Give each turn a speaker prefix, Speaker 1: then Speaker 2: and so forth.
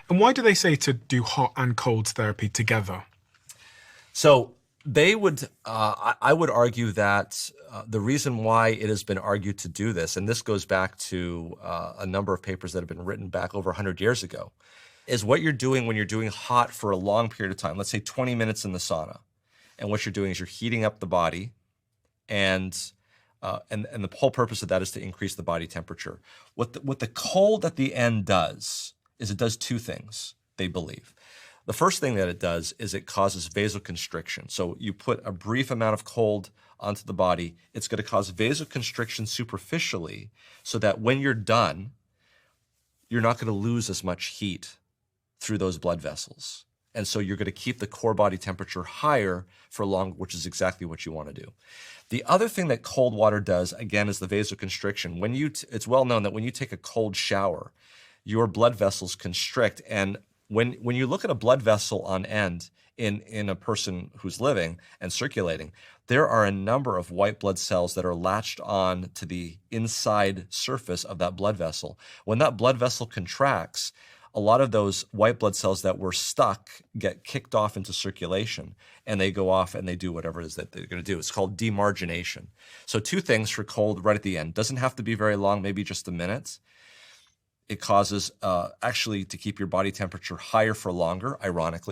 Speaker 1: And why do they say to do hot and cold therapy together?
Speaker 2: So they would, I would argue that the reason why it has been argued to do this, and this goes back to a number of papers that have been written back over 100 years ago, is what you're doing when you're doing hot for a long period of time, let's say 20 minutes in the sauna. And what you're doing is you're heating up the body, and and the whole purpose of that is to increase the body temperature. What the cold at the end does is it does two things, they believe. The first thing that it does is it causes vasoconstriction. So you put a brief amount of cold onto the body, it's going to cause vasoconstriction superficially so that when you're done, you're not going to lose as much heat through those blood vessels. And so you're going to keep the core body temperature higher for longer, which is exactly what you want to do. The other thing that cold water does, again, is the vasoconstriction. It's well known that when you take a cold shower, your blood vessels constrict. And when you look at a blood vessel on end in a person who's living and circulating, there are a number of white blood cells that are latched on to the inside surface of that blood vessel. When that blood vessel contracts, a lot of those white blood cells that were stuck get kicked off into circulation, and they go off and they do whatever it is that they're going to do. It's called demargination. So two things for cold right at the end. Doesn't have to be very long, maybe just a minute. It causes actually to keep your body temperature higher for longer, ironically.